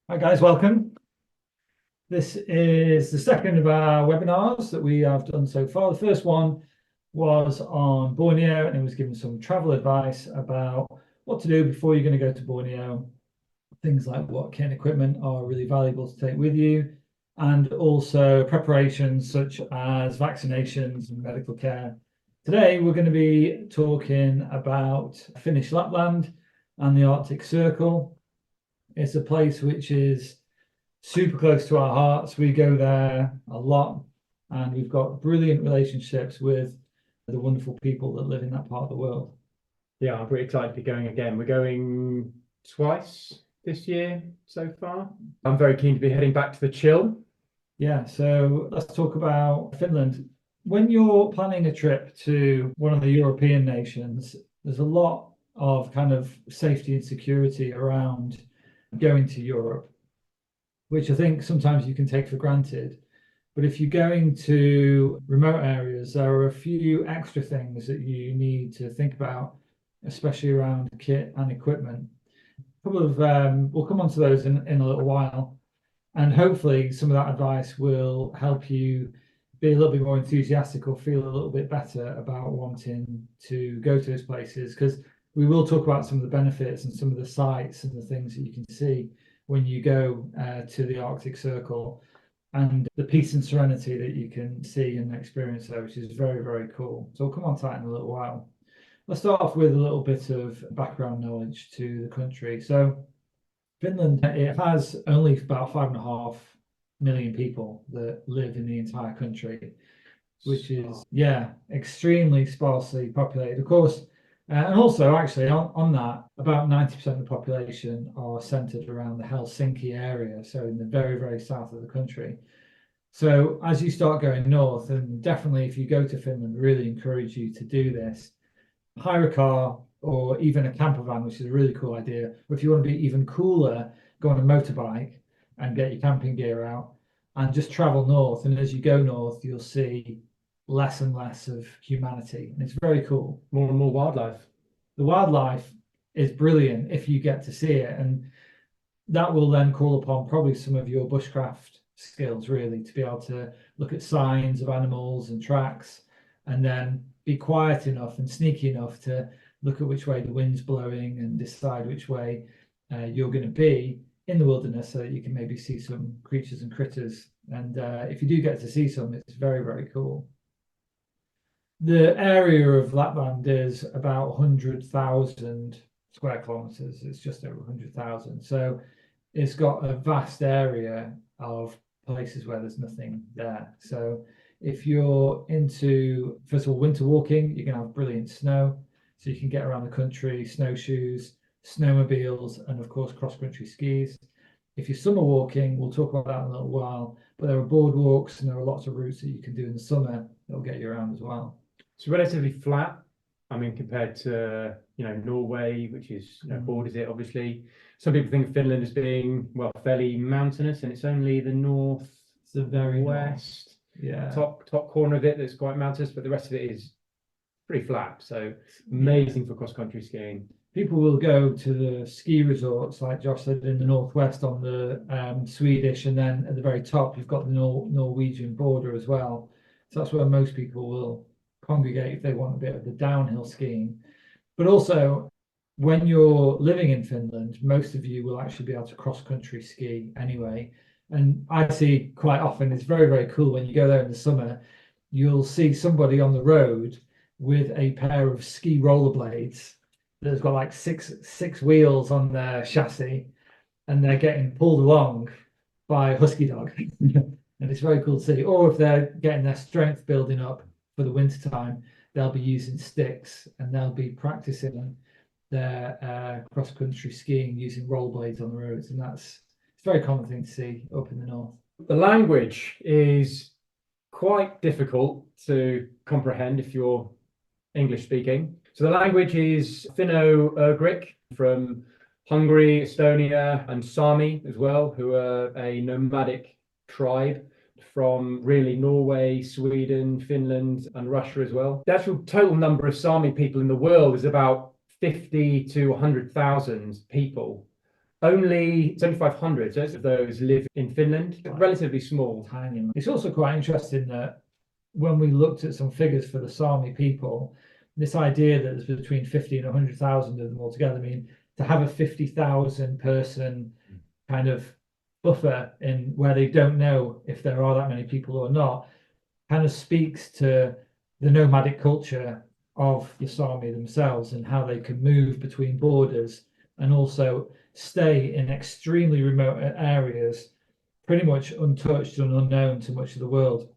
Hi guys, welcome. This is the second of our webinars that we have done so far. The first one was on Borneo, and it was giving some travel advice about what to do before you're going to go to Borneo. Things like what kit and equipment are really valuable to take with you, and also preparations such as vaccinations and medical care. Today, we're going to be talking about Finnish Lapland and the Arctic Circle. It's a place which is super close to our hearts. We go there a lot, and we've got brilliant relationships with the wonderful people that live in that part of the world. Yeah, I'm pretty excited to be going again. We're going twice this year so far. I'm very keen to be heading back to the chill. Yeah, so let's talk about Finland. When you're planning a trip to one of the European nations, there's a lot of kind of safety and security around going to Europe, which I think sometimes you can take for granted. But if you're going to remote areas, there are a few extra things that you need to think about, especially around kit and equipment. A couple of we'll come on to those in a little while, and hopefully some of that advice will help you be a little bit more enthusiastic or feel a little bit better about wanting to go to those places, because we will talk about some of the benefits and some of the sights and the things that you can see when you go to the Arctic Circle, and the peace and serenity that you can see and experience there, which is very, very cool. So we'll come on to that in a little while. Let's start off with a little bit of background knowledge to the country. So Finland, it has only about 5.5 million people that live in the entire country, which is, yeah, extremely sparsely populated. Of course, and also actually on that, about 90% of the population are centered around the Helsinki area, so in the very, very south of the country. So as you start going north, and definitely if you go to Finland, really encourage you to do this, hire a car or even a camper van, which is a really cool idea. Or if you want to be even cooler, go on a motorbike and get your camping gear out and just travel north. And as you go north, you'll see less and less of humanity. And it's very cool. More and more wildlife. The wildlife is brilliant if you get to see it. And that will then call upon probably some of your bushcraft skills, really, to be able to look at signs of animals and tracks, and then be quiet enough and sneaky enough to look at which way the wind's blowing and decide which way you're going to be in the wilderness, so that you can maybe see some creatures and critters. And if you do get to see some, it's very, very cool. The area of Lapland is about 100,000 square kilometers. It's just over 100,000. So it's got a vast area of places where there's nothing there. So if you're into, first of all, winter walking, you're going to have brilliant snow. So you can get around the country, snowshoes, snowmobiles, and of course, cross-country skis. If you're summer walking, we'll talk about that in a little while, but there are boardwalks and there are lots of routes that you can do in the summer that'll get you around as well. It's relatively flat. I mean, compared to, Norway, which is, borders it, obviously. Some people think of Finland as being, well, fairly mountainous, and it's only the north, It's the very west, yeah, top corner of it that's quite mountainous, but the rest of it is pretty flat. So amazing for cross-country skiing. People will go to the ski resorts, like Josh said, in the northwest on the Swedish, and then at the very top, you've got the Norwegian border as well. So that's where most people will congregate if they want a bit of the downhill skiing. But also, when you're living in Finland, most of you will actually be able to cross-country ski anyway. And I see quite often, it's very, very cool when you go there in the summer, you'll see somebody on the road with a pair of ski rollerblades that's got like six wheels on their chassis, and they're getting pulled along by a husky dog. And it's very cool to see. Or if they're getting their strength building up for the winter time, they'll be using sticks and they'll be practicing their cross-country skiing using rollerblades on the roads. And it's a very common thing to see up in the north. The language is quite difficult to comprehend if you're English speaking. So the language is Finno-Ugric from Hungary, Estonia, and Sami as well, who are a nomadic tribe from really Norway, Sweden, Finland, and Russia as well. The actual total number of Sami people in the world is about 50 to 100,000 people. Only 7,500 of those live in Finland, relatively small. Tiny. It's also quite interesting that when we looked at some figures for the Sami people, this idea that there's between 50 and 100,000 of them altogether, I mean, to have a 50,000 person kind of buffer in where they don't know if there are that many people or not, kind of speaks to the nomadic culture of the Sami themselves and how they can move between borders and also stay in extremely remote areas, pretty much untouched and unknown to much of the world.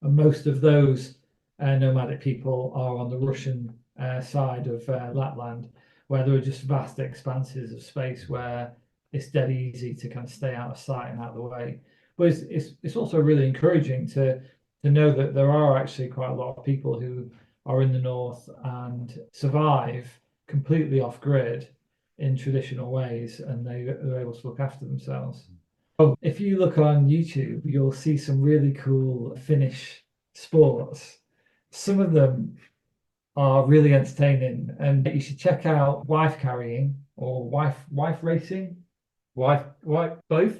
And most of those nomadic people are on the Russian side of Lapland, where there are just vast expanses of space where it's dead easy to kind of stay out of sight and out of the way. But it's also really encouraging to know that there are actually quite a lot of people who are in the north and survive completely off grid in traditional ways, and they're able to look after themselves. If you look on YouTube, you'll see some really cool Finnish sports. Some of them are really entertaining, and you should check out wife carrying or wife racing. Wife, both.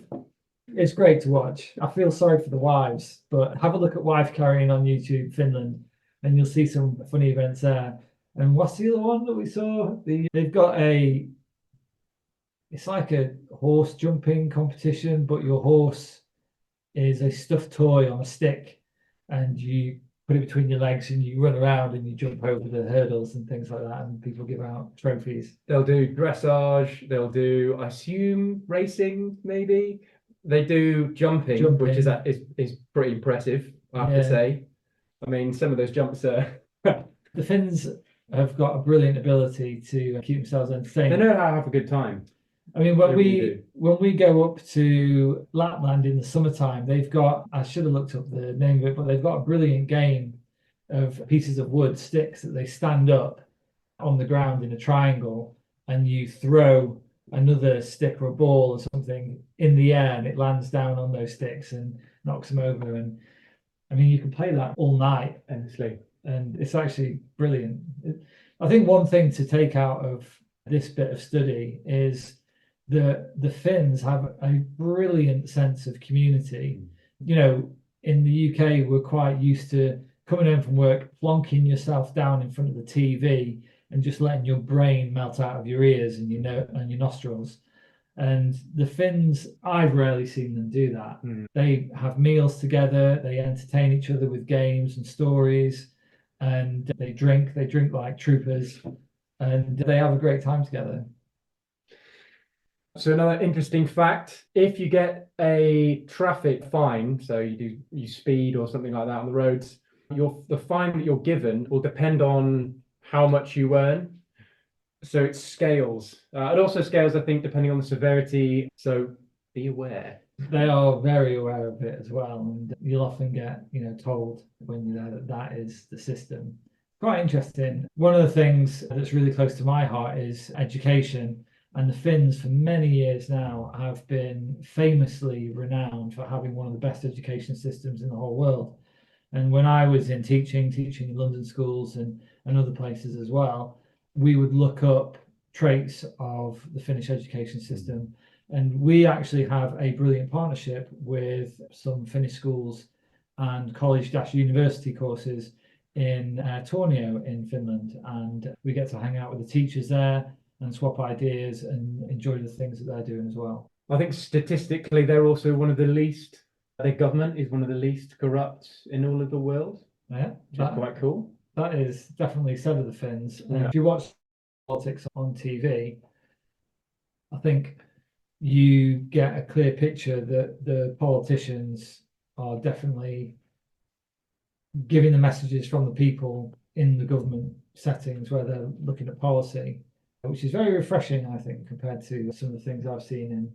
It's great to watch. I feel sorry for the wives, but have a look at wife carrying on YouTube Finland, and you'll see some funny events there. And what's the other one that we saw? They've got it's like a horse jumping competition, but your horse is a stuffed toy on a stick, and you put it between your legs and you run around and you jump over the hurdles and things like that, and people give out trophies. They'll do dressage, they'll do, I assume, racing, maybe. They do jumping. Which is pretty impressive, I have to say. I mean, some of those jumps are... The Finns have got a brilliant ability to keep themselves entertained. They know how to have a good time. I mean, when we go up to Lapland in the summertime, they've got, I should have looked up the name of it, but they've got a brilliant game of pieces of wood, sticks that they stand up on the ground in a triangle, and you throw another stick or a ball or something in the air, and it lands down on those sticks and knocks them over. And I mean, you can play that all night endlessly, and it's actually brilliant. I think one thing to take out of this bit of study is the Finns have a brilliant sense of community. You know, in the UK, we're quite used to coming home from work, plonking yourself down in front of the TV and just letting your brain melt out of your ears and your nostrils. And the Finns, I've rarely seen them do that. They have meals together, they entertain each other with games and stories, and they drink like troopers, and they have a great time together. So another interesting fact, if you get a traffic fine, so you speed or something like that on the roads, the fine that you're given will depend on how much you earn. So it scales. It also scales, I think, depending on the severity. So be aware. They are very aware of it as well, and you'll often get, told when you're there that is the system. Quite interesting. One of the things that's really close to my heart is education. And the Finns, for many years now, have been famously renowned for having one of the best education systems in the whole world. And when I was in teaching in London schools and other places as well, we would look up traits of the Finnish education system. And we actually have a brilliant partnership with some Finnish schools and college-university courses in Tornio in Finland. And we get to hang out with the teachers there and swap ideas and enjoy the things that they're doing as well. I think statistically, they're also one of the least, their government is one of the least corrupt in all of the world. Yeah, that's quite cool. That is definitely said of the Finns. Yeah. If you watch politics on TV, I think you get a clear picture that the politicians are definitely giving the messages from the people in the government settings where they're looking at policy, which is very refreshing, I think, compared to some of the things I've seen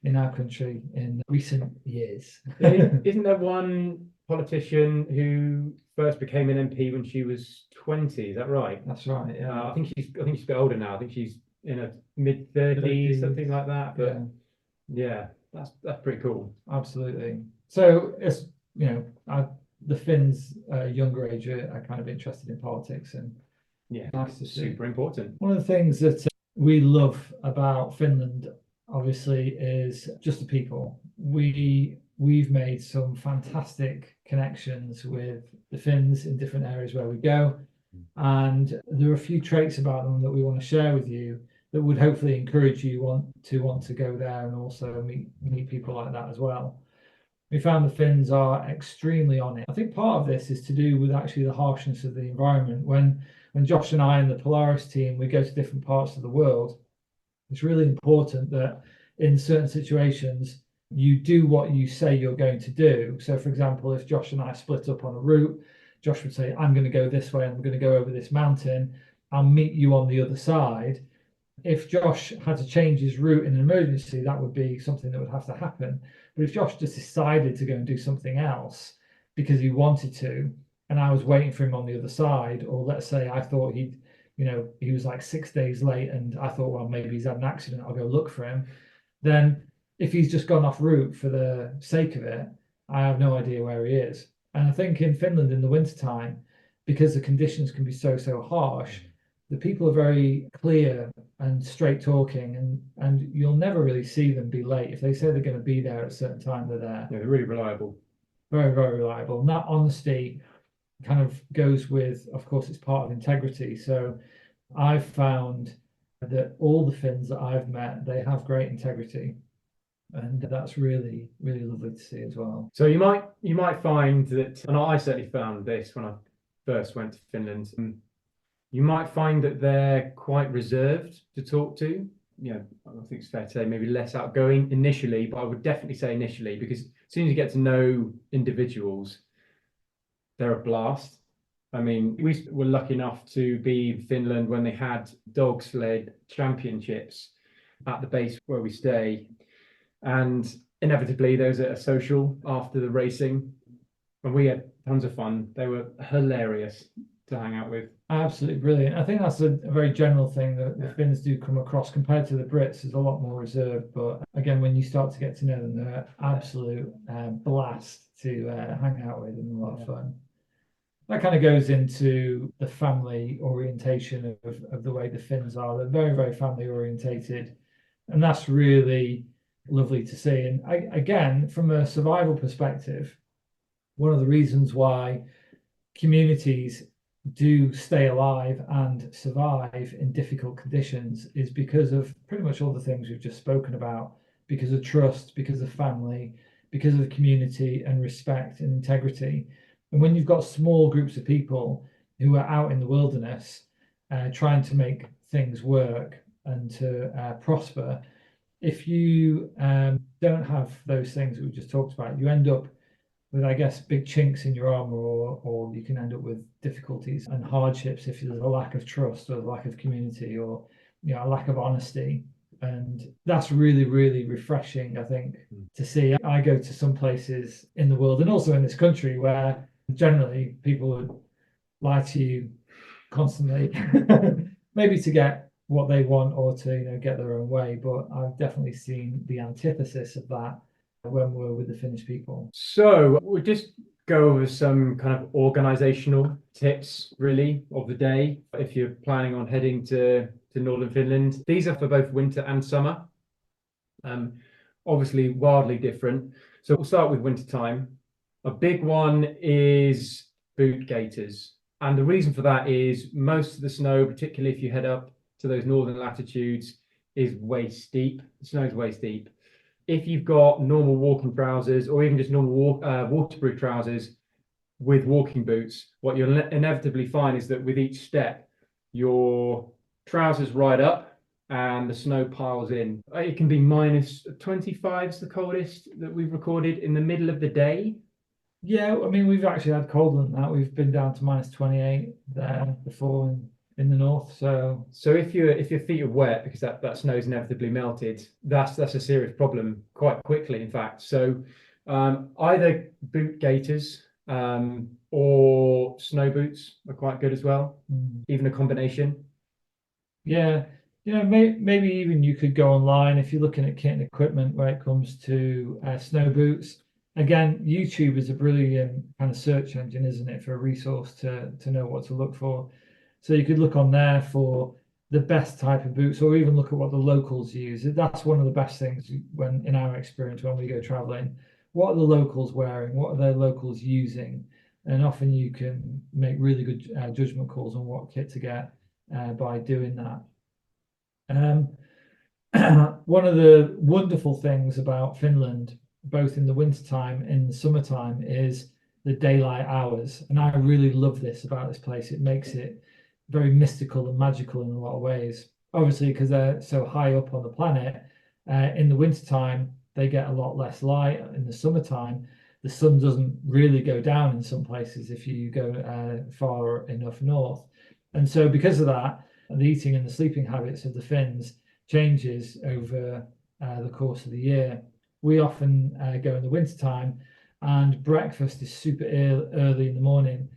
in our country in recent years. Isn't there one politician who first became an MP when she was 20? Is that right? That's right. Yeah. I think she's a bit older now. I think she's in her mid-30s, something like that. But yeah, that's pretty cool. Absolutely. So it's the Finns younger age are kind of interested in politics, and nice to see. Super important. One of the things that we love about Finland obviously is just the people. We've made some fantastic connections with the Finns in different areas where we go, and there are a few traits about them that we want to share with you that would hopefully encourage you want to go there and also meet people like that as well. We found the Finns are extremely on it. I think part of this is to do with actually the harshness of the environment. When Josh and I and the Polaris team, we go to different parts of the world, it's really important that in certain situations, you do what you say you're going to do. So for example, if Josh and I split up on a route, Josh would say, I'm going to go this way, I'm going to go over this mountain, I'll meet you on the other side. If Josh had to change his route in an emergency, that would be something that would have to happen. But if Josh just decided to go and do something else because he wanted to, and I was waiting for him on the other side, or let's say I thought he was like 6 days late and I thought, well, maybe he's had an accident, I'll go look for him. Then if he's just gone off route for the sake of it, I have no idea where he is. And I think in Finland in the wintertime, because the conditions can be so harsh, the people are very clear and straight talking, and you'll never really see them be late. If they say they're going to be there at a certain time, they're there. Yeah, they're really reliable. Very, very reliable. And that honesty kind of goes with, of course, it's part of integrity. So I've found that all the Finns that I've met, they have great integrity. And that's really, really lovely to see as well. So you might find that, and I certainly found this when I first went to Finland, you might find that they're quite reserved to talk to. I think it's fair to say maybe less outgoing initially, but I would definitely say initially, because as soon as you get to know individuals, they're a blast. I mean, we were lucky enough to be in Finland when they had dog sled championships at the base where we stay. And inevitably, there was a social after the racing, and we had tons of fun. They were hilarious to hang out with. Absolutely brilliant. I think that's a very general thing that the Finns do come across compared to the Brits is a lot more reserved. But again, when you start to get to know them, they're absolute blast to hang out with and a lot of fun. That kind of goes into the family orientation of the way the Finns are. They're very, very family orientated, and that's really lovely to see. And again, from a survival perspective, one of the reasons why communities do stay alive and survive in difficult conditions is because of pretty much all the things we've just spoken about, because of trust, because of family, because of community and respect and integrity. And when you've got small groups of people who are out in the wilderness trying to make things work and to prosper, if you don't have those things that we just talked about, you end up with, I guess, big chinks in your armor, or you can end up with difficulties and hardships if there's a lack of trust or a lack of community, or a lack of honesty. And that's really, really refreshing, I think, to see. I go to some places in the world and also in this country where generally people would lie to you constantly, maybe to get what they want or to get their own way. But I've definitely seen the antithesis of that when we're with the Finnish people. So we'll just go over some kind of organisational tips really of the day if you're planning on heading to northern Finland. These are for both winter and summer. Obviously wildly different. So we'll start with winter time. A big one is boot gaiters. And the reason for that is most of the snow, particularly if you head up to those northern latitudes, is waist deep. The snow is waist deep. If you've got normal walking trousers or even just normal waterproof trousers with walking boots, what you'll inevitably find is that with each step, your trousers ride up and the snow piles in. It can be minus 25 is the coldest that we've recorded in the middle of the day. Yeah, I mean, we've actually had colder than that. We've been down to minus 28 there before in the north. So if your feet are wet because that snow is inevitably melted, that's a serious problem quite quickly, in fact. So either boot gaiters or snow boots are quite good as well. Even a combination. Yeah, maybe even you could go online if you're looking at kit and equipment where it comes to snow boots. Again, YouTube is a brilliant kind of search engine, isn't it, for a resource to know what to look for. So you could look on there for the best type of boots, or even look at what the locals use. That's one of the best things when, in our experience, when we go traveling. What are the locals wearing? What are their locals using? And often you can make really good judgment calls on what kit to get by doing that. One of the wonderful things about Finland, both in the wintertime and in the summertime, is the daylight hours. And I really love this about this place. It makes it very mystical and magical in a lot of ways. Obviously, because they're so high up on the planet, in the wintertime, they get a lot less light. In the summertime, the sun doesn't really go down in some places if you go far enough north. And so because of that, the eating and the sleeping habits of the Finns changes over the course of the year. We often go in the wintertime, and breakfast is super early in the morning,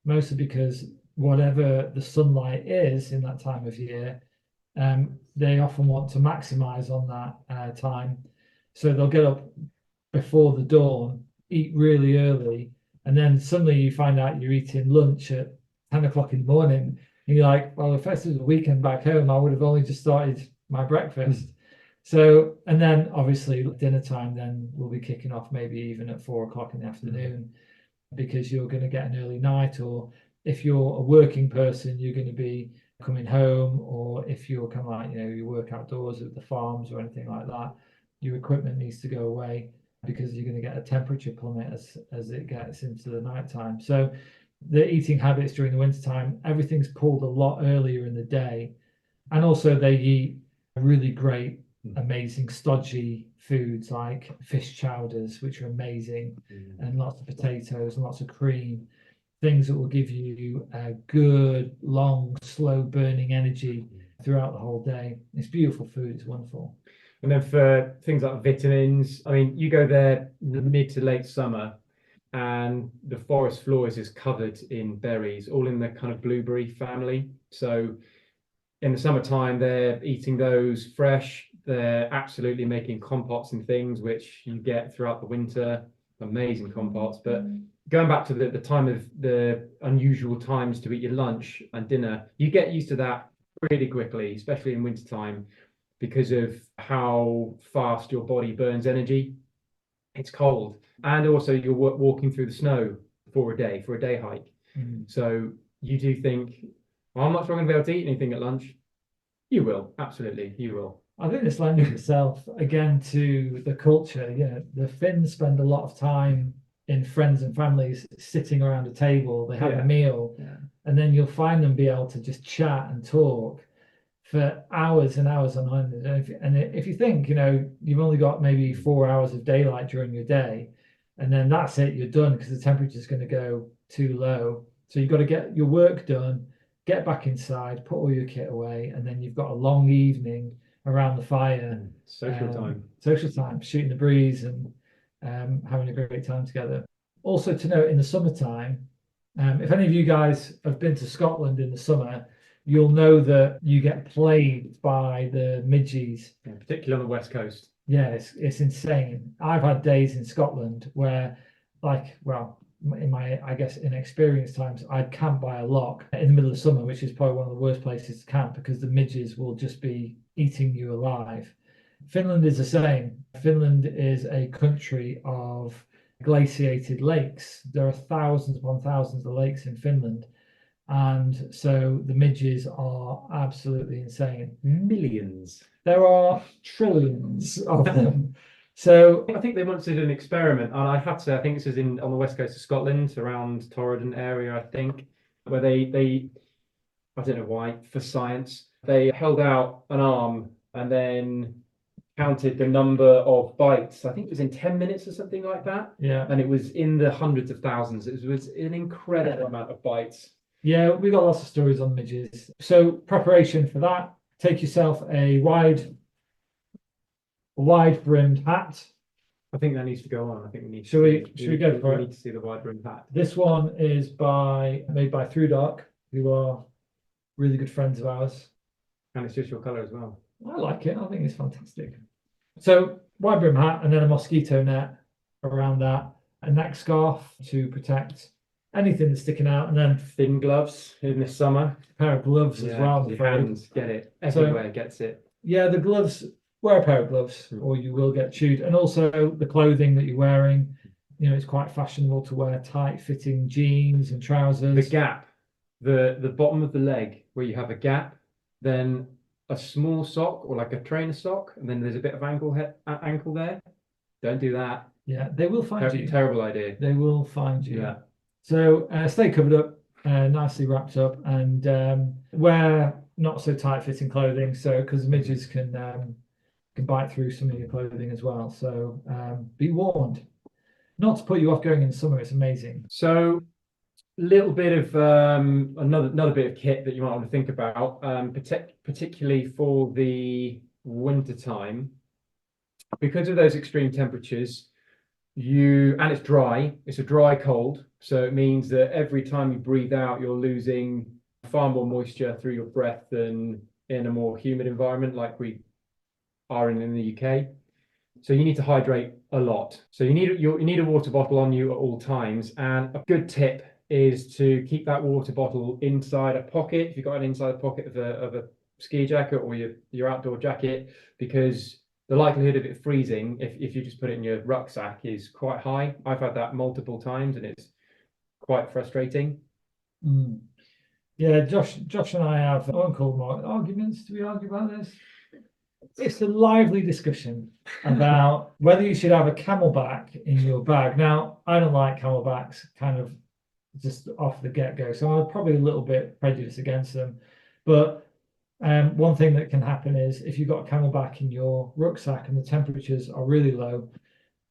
mostly because whatever the sunlight is in that time of year, they often want to maximize on that time. So they'll get up before the dawn, eat really early, and then suddenly you find out you're eating lunch at 10 o'clock in the morning. And you're like, well, if this was a weekend back home, I would have only just started my breakfast. So, and then obviously dinner time then will be kicking off maybe even at 4 o'clock in the afternoon, because you're going to get an early night, or if you're a working person, you're going to be coming home, or if you're kind of like, you work outdoors at the farms or anything like that, your equipment needs to go away because you're going to get a temperature plummet as it gets into the nighttime. So the eating habits during the wintertime, everything's pulled a lot earlier in the day. And also they eat really great, amazing stodgy foods like fish chowders, which are amazing, and lots of potatoes and lots of cream, things that will give you a good, long, slow burning energy throughout the whole day. It's beautiful food. It's wonderful. And then for things like vitamins, I mean, you go there mid to late summer, and the forest floor is just covered in berries, all in the kind of blueberry family. So in the summertime, they're eating those fresh. They're absolutely making compots and things, which you get throughout the winter, amazing compots. But going back to the time of the unusual times to eat your lunch and dinner, you get used to that pretty quickly, especially in wintertime, because of how fast your body burns energy. It's cold. And also you're walking through the snow for a day hike. So you do think, well, I'm not sure I'm going to be able to eat anything at lunch. You will, absolutely, you will. I think this lends itself again to the culture. The Finns spend a lot of time in friends and families sitting around a table. They have a meal, and then you'll find them be able to just chat and talk for hours and hours on end. And if you think, you've only got maybe 4 hours of daylight during your day, and then that's it, you're done, because the temperature is going to go too low. So you've got to get your work done, get back inside, put all your kit away, and then you've got a long evening around the fire. Social time, shooting the breeze and having a great time together. Also to note, in the summertime, if any of you guys have been to Scotland in the summer, you'll know that you get plagued by the midges. Particularly on the west coast. Yeah, it's insane. I've had days in Scotland where, in my, I guess, inexperienced times, I'd camp by a lock in the middle of summer, which is probably one of the worst places to camp because the midges will just be eating you alive. Finland is the same. Finland is a country of glaciated lakes. There are thousands upon thousands of lakes in Finland. And so the midges are absolutely insane. Millions. There are trillions of them. So I think they once did an experiment, and I think this is on the west coast of Scotland, around Torridon area, I think, where they I don't know why, for science, they held out an arm and then counted the number of bites. I think it was in 10 minutes or something like that. Yeah. And it was in the hundreds of thousands. It was an incredible amount of bites. Yeah, we've got lots of stories on midges. So preparation for that, take yourself a wide brimmed hat. I think that needs to go on. I think we need to. Should we go for it? We need to see the wide brimmed hat. This one is made by Through Dark, who are really good friends of ours. And it's just your colour as well. I like it. I think it's fantastic. So wide brim hat, and then a mosquito net around that, a neck scarf to protect anything that's sticking out, and then Thin gloves in the summer. a pair of gloves as well. I'm Your afraid. hands get it everywhere, gets it. Yeah, the gloves, wear a pair of gloves or you will get chewed. And also the clothing that you're wearing, it's quite fashionable to wear tight fitting jeans and trousers. The gap, the bottom of the leg where you have a gap, then a small sock or like a trainer sock, and then there's a bit of ankle there. Don't do that. Yeah, they will find you. Terrible idea. They will find you. Yeah. So stay covered up, nicely wrapped up, and wear not so tight fitting clothing. So because midges can bite through some of your clothing as well. So be warned. Not to put you off going in summer. It's amazing. So little bit of another bit of kit that you might want to think about, particularly for the winter time, because of those extreme temperatures. And it's dry. It's a dry cold, so it means that every time you breathe out, you're losing far more moisture through your breath than in a more humid environment like we are in the UK. So you need to hydrate a lot. So you need a water bottle on you at all times, and a good tip is to keep that water bottle inside a pocket. If you've got an inside pocket of a ski jacket or your outdoor jacket, because the likelihood of it freezing if you just put it in your rucksack is quite high. I've had that multiple times and it's quite frustrating. Yeah, Josh and I have, I won't call them arguments. Do we argue about this? It's a lively discussion about whether you should have a camelback in your bag. Now, I don't like camelbacks kind of just off the get-go, so I'm probably a little bit prejudiced against them. But one thing that can happen is if you've got a camelback in your rucksack and the temperatures are really low,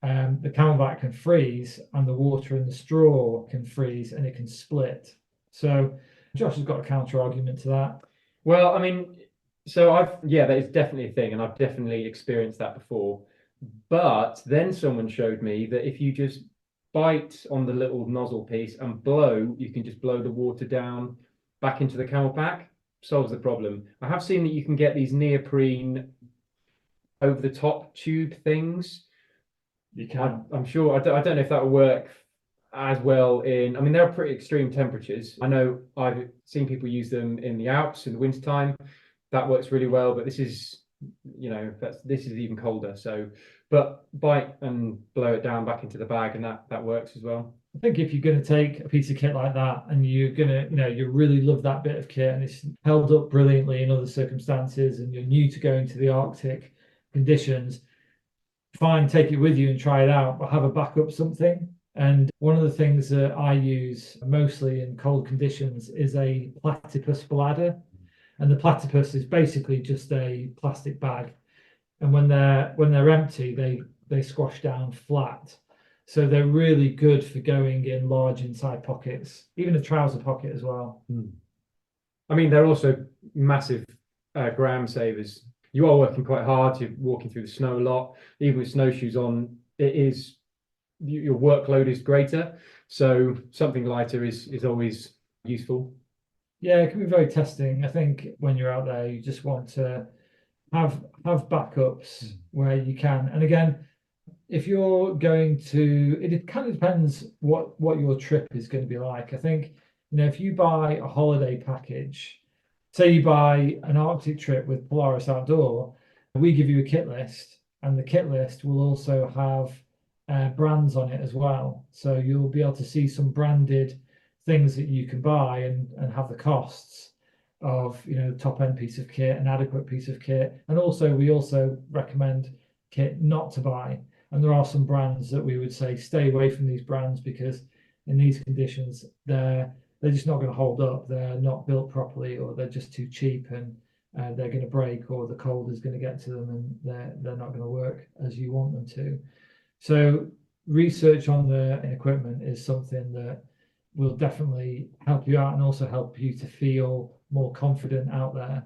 the camelback can freeze and the water in the straw can freeze and it can split. So Josh has got a counter argument to that. Well, I mean, so that is definitely a thing, and I've definitely experienced that before. But then someone showed me that if you just bite on the little nozzle piece and blow, you can just blow the water down back into the camelback. Solves the problem. I have seen that you can get these neoprene over the top tube things. You can. I'm sure. I don't know if that will work as well in. I mean, there are pretty extreme temperatures. I know I've seen people use them in the Alps in the wintertime. That works really well. But this is, this is even colder. So, but bite and blow it down back into the bag, and that works as well. I think if you're going to take a piece of kit like that and you're going to, you really love that bit of kit and it's held up brilliantly in other circumstances and you're new to going to the Arctic conditions, fine, take it with you and try it out, but have a backup something. And one of the things that I use mostly in cold conditions is a platypus bladder. And the platypus is basically just a plastic bag. And when they're empty, they squash down flat. So they're really good for going in large inside pockets, even a trouser pocket as well. I mean, they're also massive gram savers. You are working quite hard. You're walking through the snow a lot. Even with snowshoes on, your workload is greater. So something lighter is always useful. Yeah, it can be very testing. I think when you're out there, you just want to have backups where you can. And again, if you're going to, it kind of depends what your trip is going to be like. I think, if you buy a holiday package, say you buy an Arctic trip with Polaris Outdoor, we give you a kit list, and the kit list will also have brands on it as well. So you'll be able to see some branded things that you can buy and have the costs of, the top end piece of kit, an adequate piece of kit. And also, we also recommend kit not to buy. And there are some brands that we would say stay away from these brands because in these conditions, they're just not going to hold up. They're not built properly, or they're just too cheap, and they're going to break, or the cold is going to get to them and they're not going to work as you want them to. So research on the equipment is something that will definitely help you out and also help you to feel more confident out there.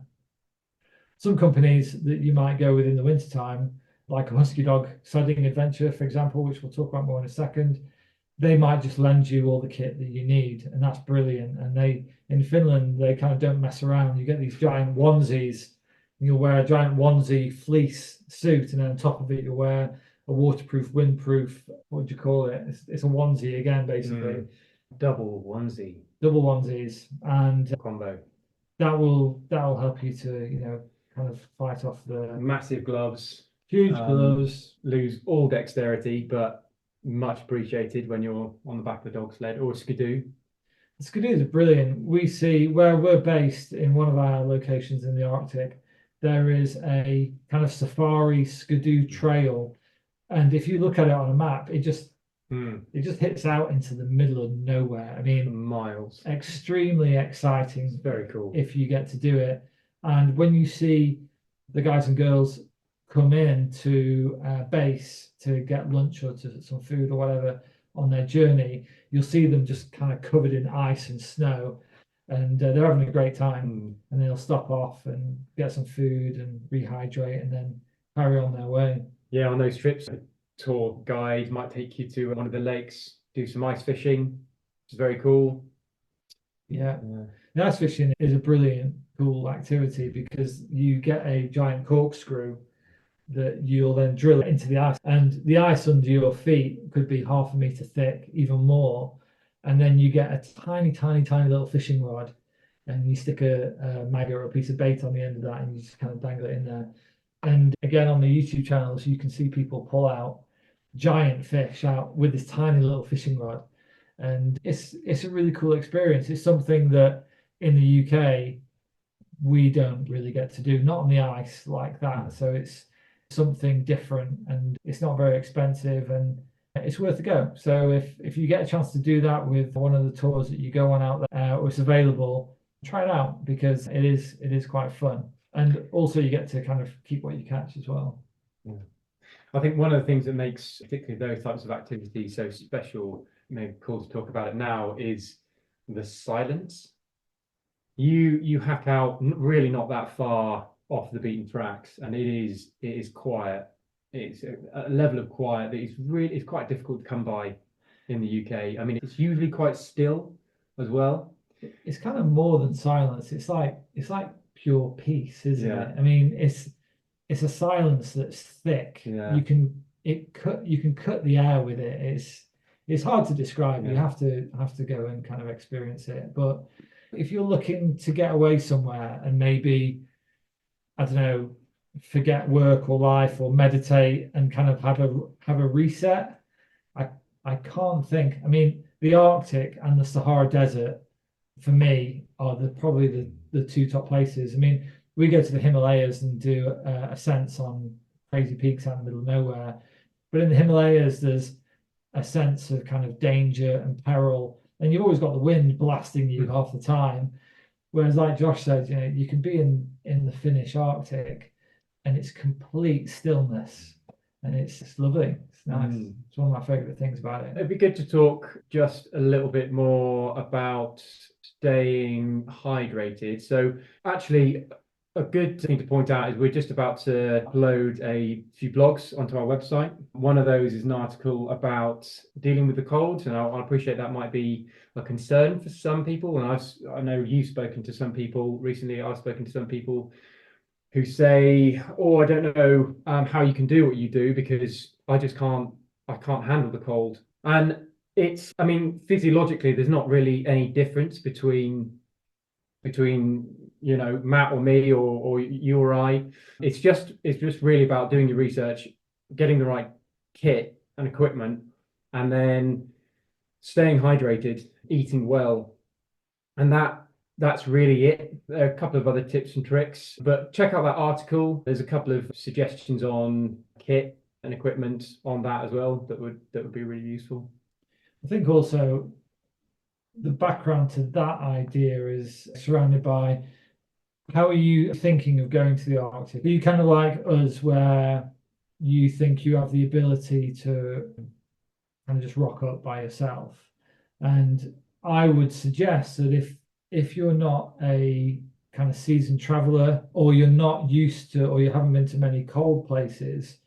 Some companies that you might go with in the wintertime, like a Husky Dog sledding adventure, for example, which we'll talk about more in a second, they might just lend you all the kit that you need, and that's brilliant. And in Finland, they kind of don't mess around. You get these giant onesies, and you'll wear a giant onesie fleece suit, and then on top of it, you'll wear a waterproof, windproof, what do you call it? It's a onesie again, basically. Double onesie double onesies, and combo. that will help you to, you know, kind of fight off the Massive gloves. huge gloves. Lose all dexterity, but much appreciated when you're on the back of a dog sled or a skidoo. The skidoos are brilliant. We see where we're based in one of our locations in the Arctic, there is a kind of safari skidoo trail. And if you look at it on a map, it just hits out into the middle of nowhere. I mean, miles. Extremely exciting. It's very cool if you get to do it. And when you see the guys and girls come in to base to get lunch or to some food or whatever on their journey, you'll see them just kind of covered in ice and snow, and they're having a great time. And they'll stop off and get some food and rehydrate and then carry on their way. Yeah, on those trips, a tour guide might take you to one of the lakes, do some ice fishing, which is very cool. Yeah. The ice fishing is a brilliant, cool activity because you get a giant corkscrew that you'll then drill into the ice, and the ice under your feet could be 1/2 meter thick, even more. And then you get a tiny, tiny, tiny little fishing rod, and you stick a maggot or a piece of bait on the end of that, and you just kind of dangle it in there. And again, on the YouTube channels, you can see people pull out giant fish out with this tiny little fishing rod, and it's a really cool experience. It's something that in the UK we don't really get to do, not on the ice like that. So it's something different, and it's not very expensive, and it's worth a go. So if you get a chance to do that with one of the tours that you go on out there, or it's available, try it out because it is quite fun. And also you get to kind of keep what you catch as well. Yeah. I think one of the things that makes particularly those types of activities so special, maybe cool to talk about it now, is the silence. You hack out really not that far off the beaten tracks, and it is quiet. It's a level of quiet that it's quite difficult to come by in the UK. I mean, it's usually quite still as well. It's kind of more than silence. It's like pure peace, isn't it? I mean, it's a silence that's thick. Yeah. You can cut the air with it. It's hard to describe. You have to go and kind of experience it. But if you're looking to get away somewhere and maybe, I don't know, forget work or life or meditate and kind of have a reset, I can't think. I mean, the Arctic and the Sahara Desert for me are probably the two top places. I mean, we go to the Himalayas and do ascents on crazy peaks out in the middle of nowhere, but in the Himalayas there's a sense of kind of danger and peril, and you've always got the wind blasting you half the time. Whereas, like Josh said, you know, you can be in the Finnish Arctic and it's complete stillness, and it's lovely. It's nice. It's one of my favorite things about it. It'd be good to talk just a little bit more about staying hydrated. So actually, a good thing to point out is we're just about to upload a few blogs onto our website. One of those is an article about dealing with the cold, and I appreciate that might be a concern for some people. And I know you've spoken to some people recently. I've spoken to some people who say, "Oh, I don't know how you can do what you do because I can't handle the cold." And I mean, physiologically, there's not really any difference between you know, Matt or me or you or I. It's just really about doing your research, getting the right kit and equipment, and then staying hydrated, eating well, and that's really it. There are a couple of other tips and tricks, but check out that article. There's a couple of suggestions on kit and equipment on that as well that would be really useful. I think also the background to that idea is surrounded by, how are you thinking of going to the Arctic? Are you kind of like us, where you think you have the ability to kind of just rock up by yourself? And I would suggest that if you're not a kind of seasoned traveler, or you're not used to, or you haven't been to many cold places,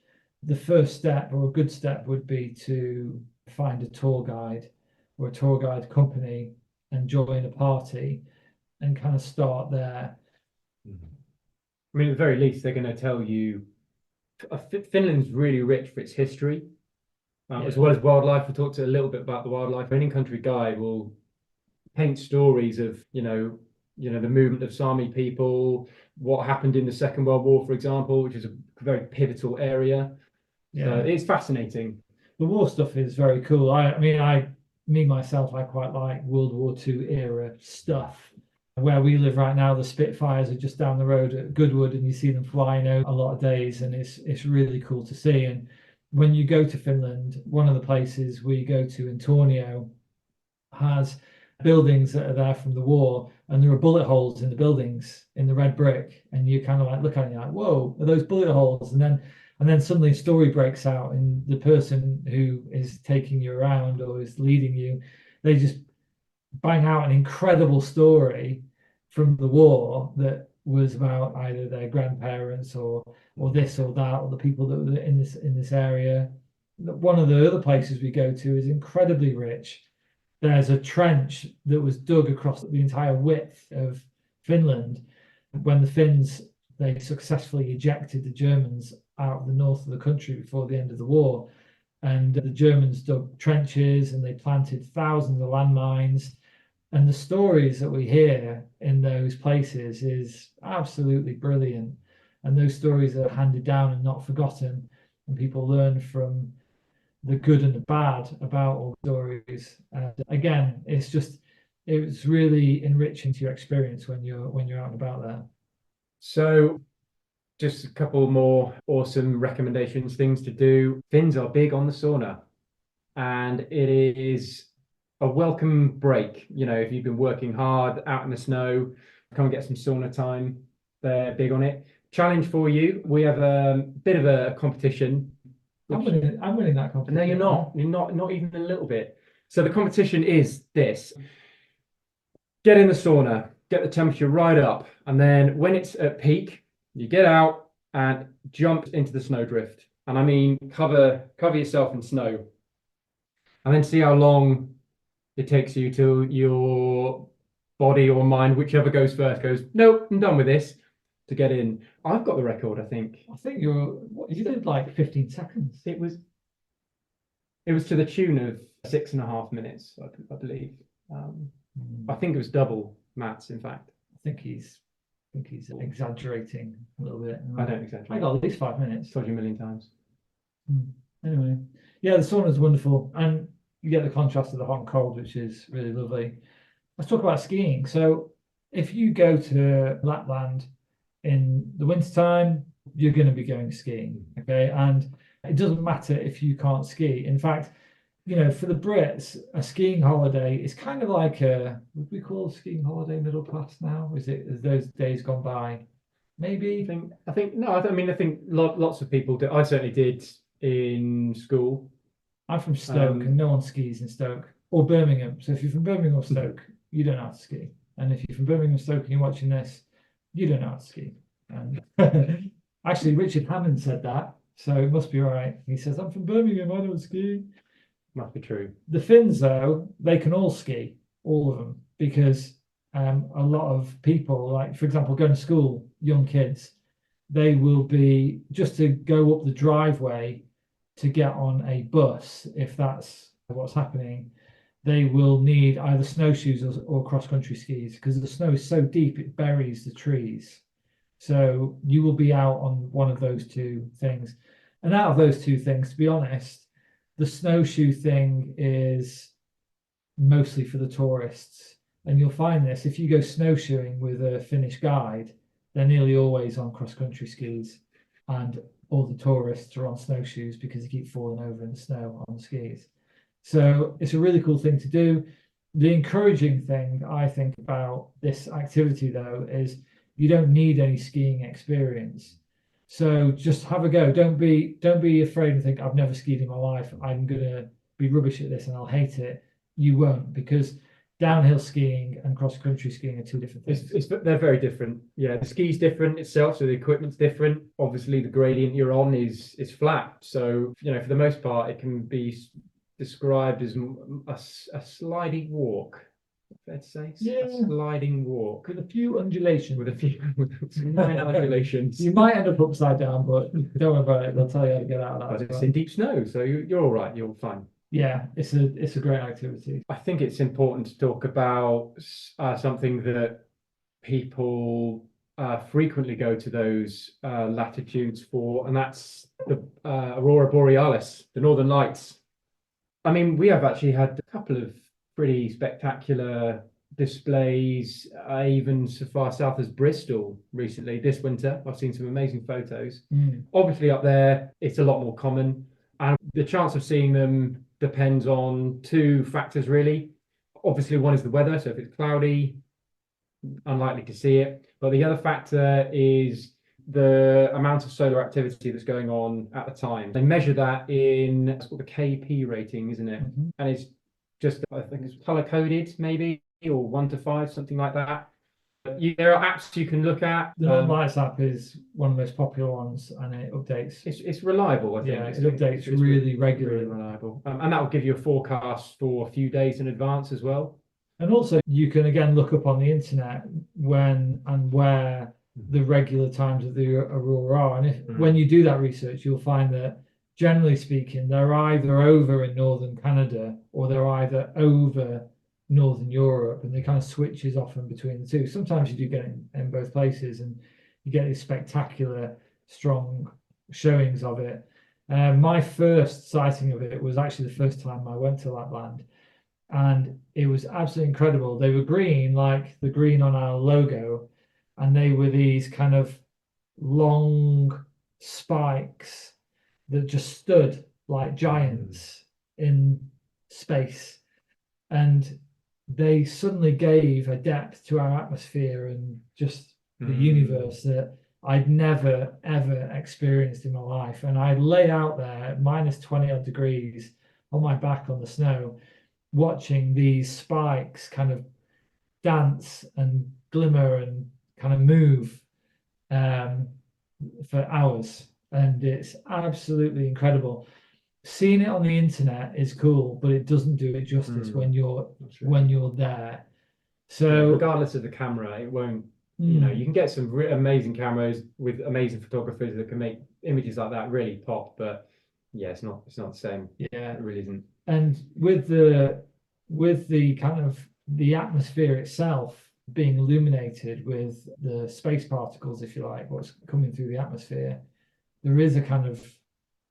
the first step, or a good step, would be to find a tour guide or a tour guide company and join a party and kind of start there. I mean, at the very least, they're going to tell you Finland's really rich for its history. as well as wildlife. We talked a little bit about the wildlife. An in-country guide will paint stories of, the movement of Sami people, what happened in the Second World War, for example, which is a very pivotal area. Yeah. So it's fascinating. The war stuff is very cool. Me myself, I quite like World War II era stuff. Where we live right now, the Spitfires are just down the road at Goodwood, and you see them flying out a lot of days, and it's really cool to see. And when you go to Finland, one of the places we go to in Tornio has buildings that are there from the war, and there are bullet holes in the buildings in the red brick, and you kind of like look at it and you're like, whoa, are those bullet holes? And then suddenly a story breaks out, and the person who is taking you around or is leading you, they just bang out an incredible story from the war that was about either their grandparents or this or that, or the people that were in this area. One of the other places we go to is incredibly rich. There's a trench that was dug across the entire width of Finland when the Finns, they successfully ejected the Germans out of the north of the country before the end of the war. And the Germans dug trenches and they planted thousands of landmines. And the stories that we hear in those places is absolutely brilliant. And those stories are handed down and not forgotten. And people learn from the good and the bad about all the stories. And again, it's really enriching to your experience when you're out and about there. So just a couple more awesome recommendations, things to do. Finns are big on the sauna, and it is a welcome break. If you've been working hard out in the snow, come and get some sauna time. They're big on it. Challenge for you. We have a bit of a competition. I'm winning that competition. No, you're not. You're not even a little bit. So the competition is this. Get in the sauna, get the temperature right up, and then when it's at peak, you get out and jump into the snowdrift. And I mean, cover yourself in snow. And then see how long it takes you till your body or mind, whichever goes first, goes, nope, I'm done with this, to get in. I've got the record, I think. I think you did like 15 seconds. It was to the tune of 6.5 minutes, I believe. I think it was double Matt's, in fact. I think he's exaggerating a little bit. I don't exaggerate. I got at least 5 minutes. Told you a million times. Anyway, yeah, the sauna is wonderful, and you get the contrast of the hot and cold, which is really lovely. Let's talk about skiing. So if you go to Lapland in the wintertime, you're going to be going skiing, okay? And it doesn't matter if you can't ski. In fact, for the Brits, a skiing holiday is kind of like would we call a skiing holiday middle class now? Is those days gone by? Maybe. I think lots of people do. I certainly did in school. I'm from Stoke, and no one skis in Stoke or Birmingham. So if you're from Birmingham or Stoke, you don't know how to ski. And if you're from Birmingham or Stoke and you're watching this, you don't know how to ski. And actually, Richard Hammond said that, so it must be all right. He says, I'm from Birmingham, I don't ski. Must be true. The Finns, though, they can all ski, all of them, because a lot of people, like, for example, going to school, young kids, they will be, just to go up the driveway to get on a bus, if that's what's happening, they will need either snowshoes or cross-country skis, because the snow is so deep it buries the trees. So you will be out on one of those two things. And out of those two things, to be honest, the snowshoe thing is mostly for the tourists. And you'll find this, if you go snowshoeing with a Finnish guide, they're nearly always on cross-country skis, and all the tourists are on snowshoes because they keep falling over in the snow on the skis. So it's a really cool thing to do. The encouraging thing I think about this activity, though, is you don't need any skiing experience. So just have a go. Don't be afraid and think, I've never skied in my life, I'm gonna be rubbish at this and I'll hate it. You won't, because downhill skiing and cross-country skiing are two different things. They're very different. Yeah, the ski's different itself, so the equipment's different. Obviously, the gradient you're on is flat. So, for the most part, it can be described as a slidey walk. fair to say? Yeah. A sliding walk. With a few undulations. With a few minor undulations. You might end up upside down, but don't worry about it. They'll tell you how to get out of But that. it's in deep snow, so you're all right. You're fine. Yeah, it's a great activity. I think it's important to talk about something that people frequently go to those latitudes for, and that's the Aurora Borealis, the Northern Lights. I mean, we have actually had a couple of pretty spectacular displays, even so far south as Bristol recently, this winter. I've seen some amazing photos. Obviously up there, it's a lot more common, and the chance of seeing them depends on two factors, really. Obviously, one is the weather, so if it's cloudy, unlikely to see it. But the other factor is the amount of solar activity that's going on at the time. They measure that in, it's called the KP rating, isn't it? And it's just, I think it's color coded maybe, or 1 to 5, something like that. There are apps you can look at. The Northern Lights app is one of the most popular ones, and it updates. It's reliable, I think. Yeah, it updates really regularly. Really reliable. And that will give you a forecast for a few days in advance as well. And also you can again look up on the internet when and where the regular times of the aurora are. And if when you do that research, you'll find that generally speaking, they're either over in northern Canada or they're either over northern Europe, and they kind of switches often between the two. Sometimes you do get it in both places, and you get these spectacular, strong showings of it. My first sighting of it was actually the first time I went to Lapland, and it was absolutely incredible. They were green, like the green on our logo, and they were these kind of long spikes that just stood like giants in space, and they suddenly gave a depth to our atmosphere and just the universe that I'd never ever experienced in my life. And I lay out there at minus 20 odd degrees on my back on the snow, watching these spikes kind of dance and glimmer and kind of move for hours, and it's absolutely incredible. Seeing it on the internet is cool, but it doesn't do it justice when you're there. So regardless of the camera, it won't. You know, you can get some amazing cameras with amazing photographers that can make images like that really pop, but yeah, it's not the same. Yeah, it really isn't. And with the kind of the atmosphere itself being illuminated with the space particles, if you like, what's coming through the atmosphere, there is a kind of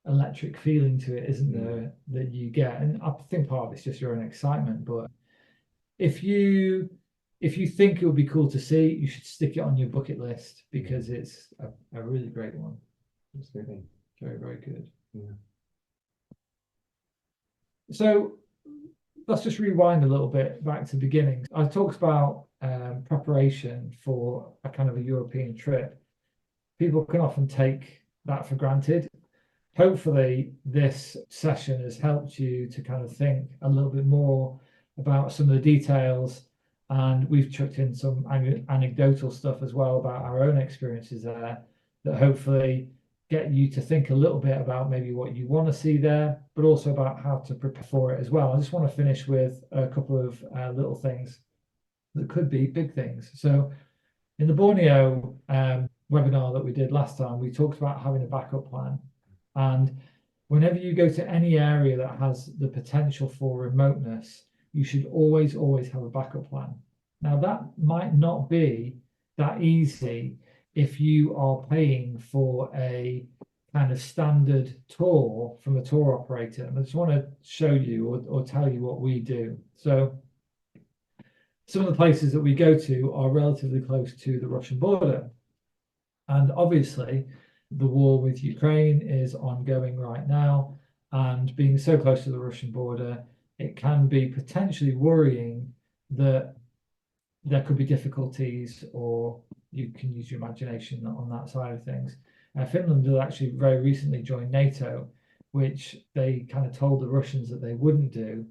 electric feeling to it, isn't there, that you get. And I think part of it's just your own excitement, but if you think it would be cool to see, you should stick it on your bucket list, because it's a really great one. Absolutely. Very, very good. Yeah. So let's just rewind a little bit back to the beginning. I talked about preparation for a kind of a European trip. People can often take that for granted. Hopefully this session has helped you to kind of think a little bit more about some of the details, and we've chucked in some anecdotal stuff as well about our own experiences there, that hopefully get you to think a little bit about maybe what you want to see there, but also about how to prepare for it as well. I just want to finish with a couple of little things that could be big things. So in the Borneo webinar that we did last time, we talked about having a backup plan. And whenever you go to any area that has the potential for remoteness, you should always have a backup plan. Now, that might not be that easy if you are paying for a kind of standard tour from a tour operator. And I just want to show you or tell you what we do. So some of the places that we go to are relatively close to the Russian border. And obviously, the war with Ukraine is ongoing right now. And being so close to the Russian border, it can be potentially worrying that there could be difficulties, or you can use your imagination on that side of things. Finland has actually very recently joined NATO, which they kind of told the Russians that they wouldn't do,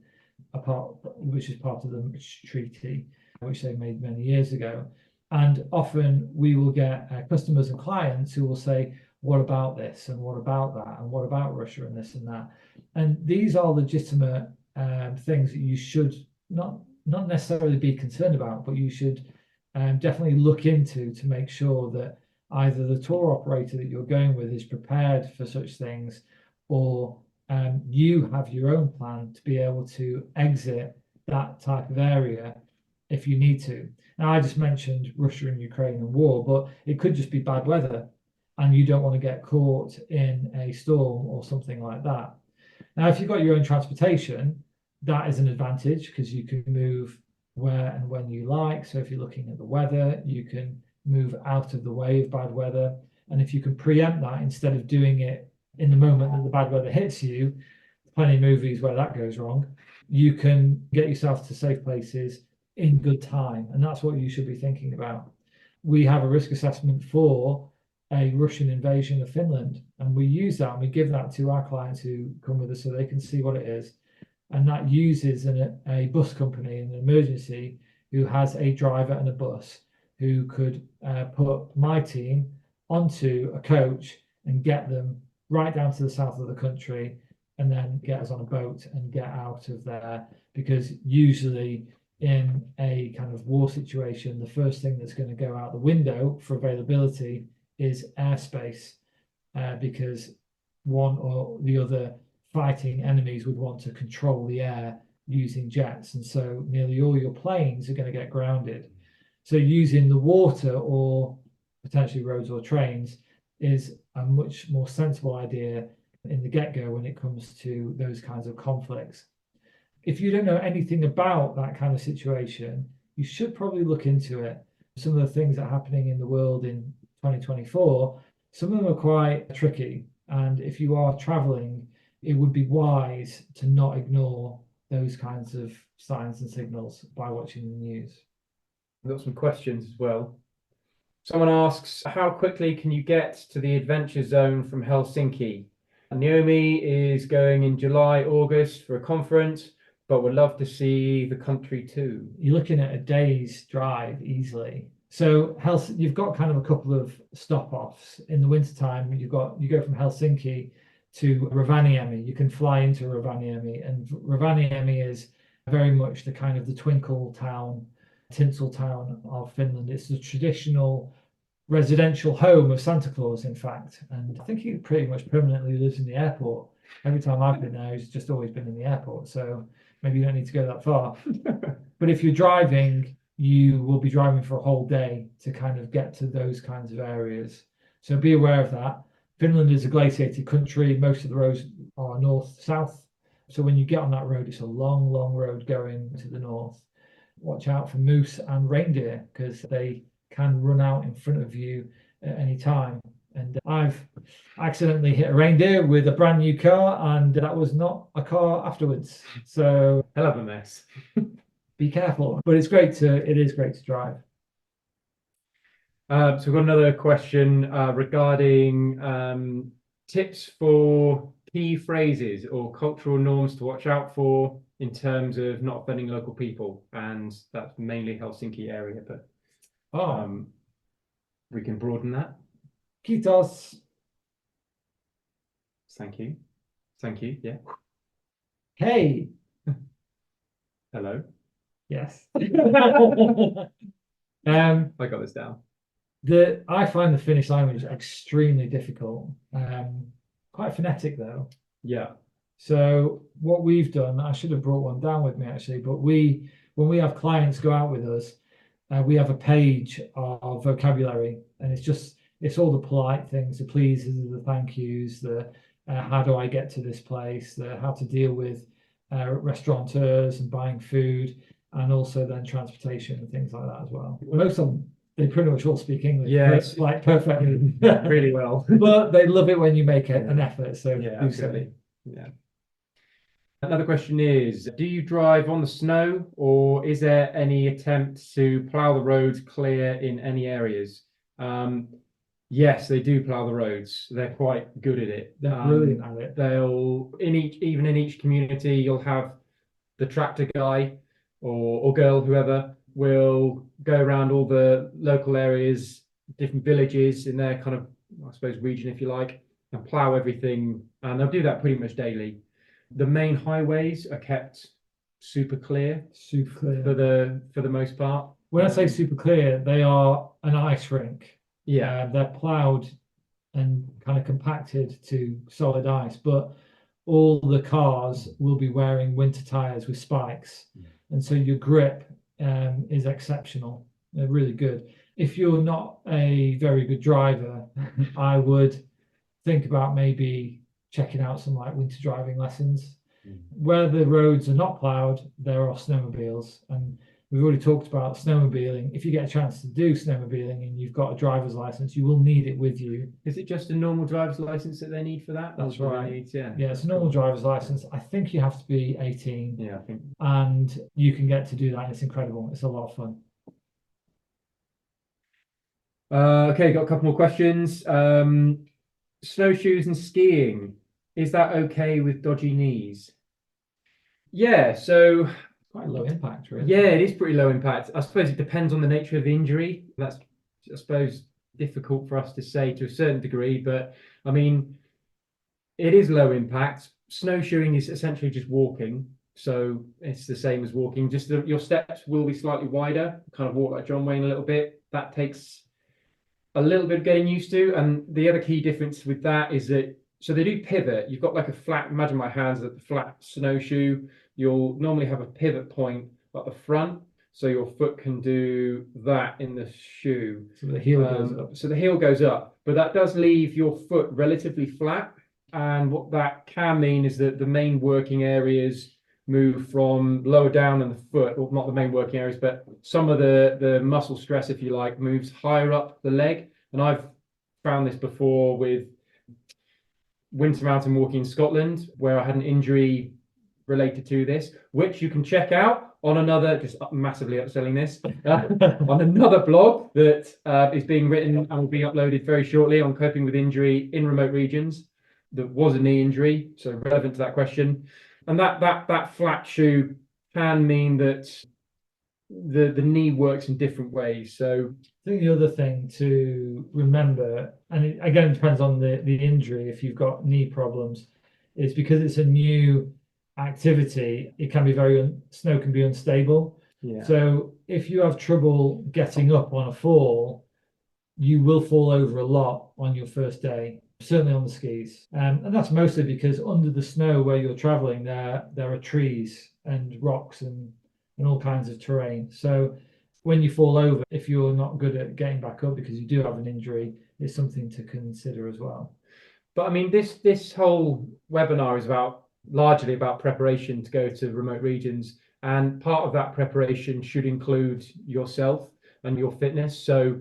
which is part of the treaty, which they made many years ago. And often we will get customers and clients who will say, what about this? And what about that? And what about Russia and this and that? And these are legitimate things that you should not not necessarily be concerned about, but you should definitely look into to make sure that either the tour operator that you're going with is prepared for such things, or you have your own plan to be able to exit that type of area if you need to. Now, I just mentioned Russia and Ukraine and war, but it could just be bad weather and you don't want to get caught in a storm or something like that. Now, if you've got your own transportation, that is an advantage because you can move where and when you like. So if you're looking at the weather, you can move out of the way of bad weather. And if you can preempt that instead of doing it in the moment that the bad weather hits you, plenty of movies where that goes wrong, you can get yourself to safe places in good time. And that's what you should be thinking about. We have a risk assessment for a Russian invasion of Finland, and we use that and we give that to our clients who come with us so they can see what it is. And that uses a bus company in an emergency who has a driver and a bus who could put my team onto a coach and get them right down to the south of the country and then get us on a boat and get out of there. Because usually in a kind of war situation, the first thing that's going to go out the window for availability is airspace, because one or the other fighting enemies would want to control the air using jets, and so nearly all your planes are going to get grounded. So using the water or potentially roads or trains is a much more sensible idea in the get-go when it comes to those kinds of conflicts. If you don't know anything about that kind of situation, you should probably look into it. Some of the things that are happening in the world in 2024, some of them are quite tricky. And if you are traveling, it would be wise to not ignore those kinds of signs and signals by watching the news. We've got some questions as well. Someone asks, how quickly can you get to the adventure zone from Helsinki? Naomi is going in July, August for a conference, but would love to see the country too. You're looking at a day's drive easily. So you've got kind of a couple of stop-offs. In the wintertime, you go from Helsinki to Rovaniemi. You can fly into Rovaniemi, and Rovaniemi is very much the kind of the twinkle town, tinsel town of Finland. It's the traditional residential home of Santa Claus, in fact. And I think he pretty much permanently lives in the airport. Every time I've been there, he's just always been in the airport. So maybe you don't need to go that far. But if you're driving, you will be driving for a whole day to kind of get to those kinds of areas. So be aware of that. Finland is a glaciated country. Most of the roads are north-south. So when you get on that road, it's a long, long road going to the north. Watch out for moose and reindeer because they can run out in front of you at any time. And I've accidentally hit a reindeer with a brand new car, and that was not a car afterwards. So hell of a mess. Be careful, but it is great to drive. So we've got another question regarding tips for key phrases or cultural norms to watch out for in terms of not offending local people, and that's mainly Helsinki area, but we can broaden that. Gators. Thank you. Yeah. Hey. Hello. Yes. I got this down. I find the Finnish language extremely difficult. Quite phonetic though. Yeah. So what we've done, I should have brought one down with me actually, but when we have clients go out with us, we have a page of vocabulary, and it's all the polite things, the pleases, the thank yous, the how do I get to this place, the how to deal with restaurateurs and buying food, and also then transportation and things like that as well. Most of them, they pretty much all speak English. Yeah, like perfectly, really well. But they love it when you make an effort. So yeah, absolutely. Yeah. Another question is, do you drive on the snow, or is there any attempt to plough the roads clear in any areas? Yes, they do plough the roads. They're quite good at it. They're brilliant at it. They'll even in each community, you'll have the tractor guy or girl, whoever, will go around all the local areas, different villages in their kind of, I suppose, region, if you like, and plough everything. And they'll do that pretty much daily. The main highways are kept super clear Super clear. for the most part. When I say super clear, they are an ice rink. Yeah. They're ploughed and kind of compacted to solid ice, but all the cars will be wearing winter tires with spikes, and so your grip is exceptional. They're really good. If you're not a very good driver, I would think about maybe checking out some like winter driving lessons. Where the roads are not ploughed, there are snowmobiles, and we've already talked about snowmobiling. If you get a chance to do snowmobiling and you've got a driver's license, you will need it with you. Is it just a normal driver's license that they need for that? That's Or do they right. need- yeah. Yeah, it's a normal driver's license. I think you have to be 18, Yeah, I think. and you can get to do that. It's incredible. It's a lot of fun. Okay, got a couple more questions. Snowshoes and skiing, is that okay with dodgy knees? Yeah, so Quite low impact, really. yeah, it is pretty low impact. I suppose it depends on the nature of the injury. That's, I suppose, difficult for us to say to a certain degree, but I mean, it is low impact. Snowshoeing is essentially just walking, so it's the same as walking. Just your steps will be slightly wider. Kind of walk like John Wayne a little bit. That takes a little bit of getting used to. And the other key difference with that is that, so they do pivot. You've got like a flat, imagine my hands at the flat snowshoe. You'll normally have a pivot point at the front, so your foot can do that in the shoe. So the heel goes up. So the heel goes up, but that does leave your foot relatively flat. And what that can mean is that the main working areas move from lower down in the foot, or not the main working areas, but some of the muscle stress, if you like, moves higher up the leg. And I've found this before with winter mountain walking in Scotland, where I had an injury related to this, which you can check out on another, just massively upselling this, on another blog that is being written and will be uploaded very shortly on coping with injury in remote regions. That was a knee injury, so relevant to that question. And that flat shoe can mean that the knee works in different ways. So I think the other thing to remember, and it, again, it depends on the injury, if you've got knee problems, is because it's a new activity, it can be snow can be unstable. yeah. So if you have trouble getting up on a fall, you will fall over a lot on your first day, certainly on the skis. And that's mostly because under the snow where you're traveling, there are trees and rocks and all kinds of terrain. So when you fall over, if you're not good at getting back up because you do have an injury, it's something to consider as well. But I mean, this whole webinar is largely about preparation to go to remote regions. And part of that preparation should include yourself and your fitness. So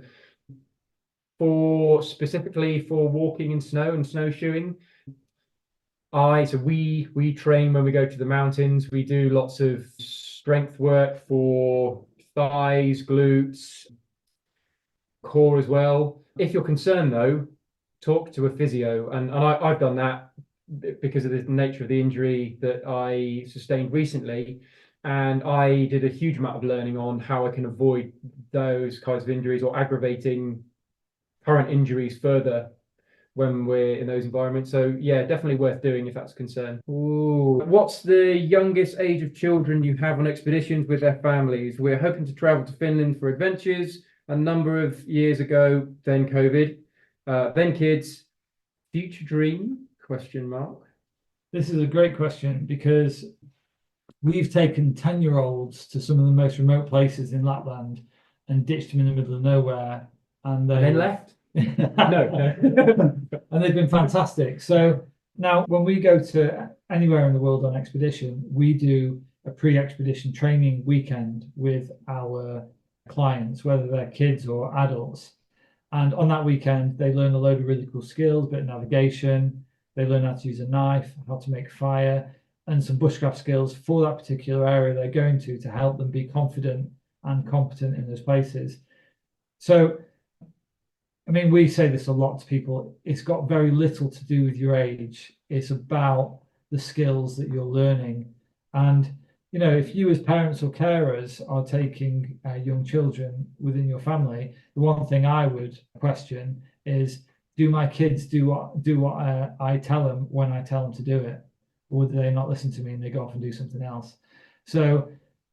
specifically for walking in snow and snowshoeing, we train when we go to the mountains. We do lots of strength work for thighs, glutes, core as well. If you're concerned though, talk to a physio, and I've done that because of the nature of the injury that I sustained recently. And I did a huge amount of learning on how I can avoid those kinds of injuries or aggravating current injuries further when we're in those environments. So yeah, definitely worth doing if that's a concern. Ooh. What's the youngest age of children you have on expeditions with their families? We're hoping to travel to Finland for adventures a number of years ago, then COVID, then kids. Future dream? ? This is a great question because we've taken 10-year-olds to some of the most remote places in Lapland and ditched them in the middle of nowhere. And then left? No. And they've been fantastic. So now when we go to anywhere in the world on expedition, we do a pre-expedition training weekend with our clients, whether they're kids or adults. And on that weekend, they learn a load of really cool skills, a bit of navigation. They learn how to use a knife, how to make fire, and some bushcraft skills for that particular area they're going to help them be confident and competent in those places. So, I mean, we say this a lot to people. It's got very little to do with your age. It's about the skills that you're learning. And, you know, if you as parents or carers are taking young children within your family, the one thing I would question is, do my kids do what I tell them when I tell them to do it? Or do they not listen to me and they go off and do something else? So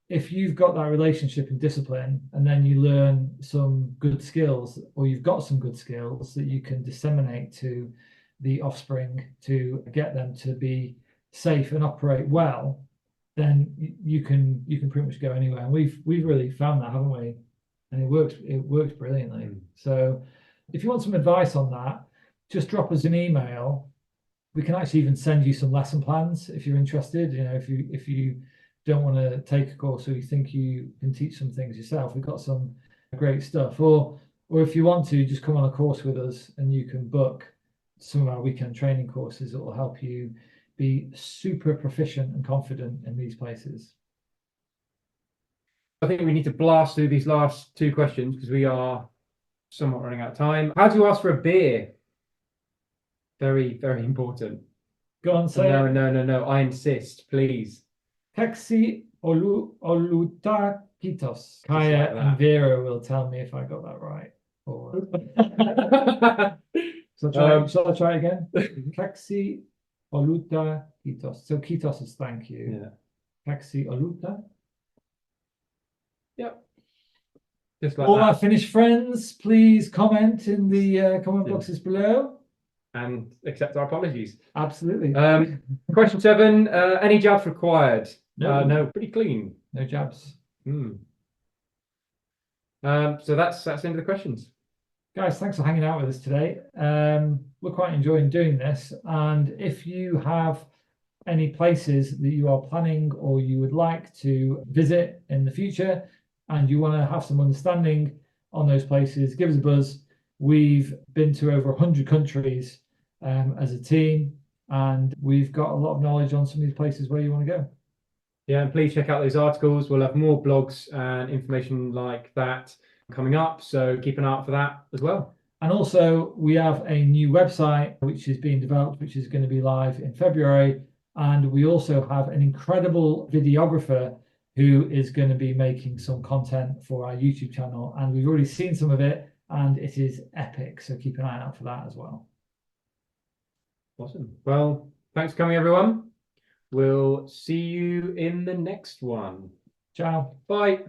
if you've got that relationship and discipline, and then you learn some good skills, or you've got some good skills that you can disseminate to the offspring to get them to be safe and operate well, then you can pretty much go anywhere. And we've really found that, haven't we? And it works brilliantly. So if you want some advice on that, just drop us an email. We can actually even send you some lesson plans if you're interested. You know, if you don't want to take a course or you think you can teach some things yourself, we've got some great stuff. Or if you want to, just come on a course with us and you can book some of our weekend training courses that will help you be super proficient and confident in these places. I think we need to blast through these last two questions because we are somewhat running out of time. How do you ask for a beer? Very, very important. Go on, say no, it. no. I insist, please. Kaksi oluta kitos. Kaya and Vera will tell me if I got that right. Or... Shall I try it again? Kaksi oluta kitos. So kitos is thank you. Yeah. Kaksi oluta. Yep. Just like all that. our Finnish friends, please comment in the comment boxes below. And accept our apologies. Absolutely. Question 7, any jabs required? No. Pretty clean. No jabs. So that's the end of the questions. Guys, thanks for hanging out with us today. We're quite enjoying doing this. And if you have any places that you are planning or you would like to visit in the future and you want to have some understanding on those places, give us a buzz. We've been to over 100 countries as a team, and we've got a lot of knowledge on some of these places where you want to go. Yeah, and please check out those articles. We'll have more blogs and information like that coming up, so keep an eye out for that as well. And also, we have a new website which is being developed, which is going to be live in February. And we also have an incredible videographer who is going to be making some content for our YouTube channel. And we've already seen some of it, and it is epic. So keep an eye out for that as well. Awesome. Well, thanks for coming, everyone. We'll see you in the next one. Ciao. Bye.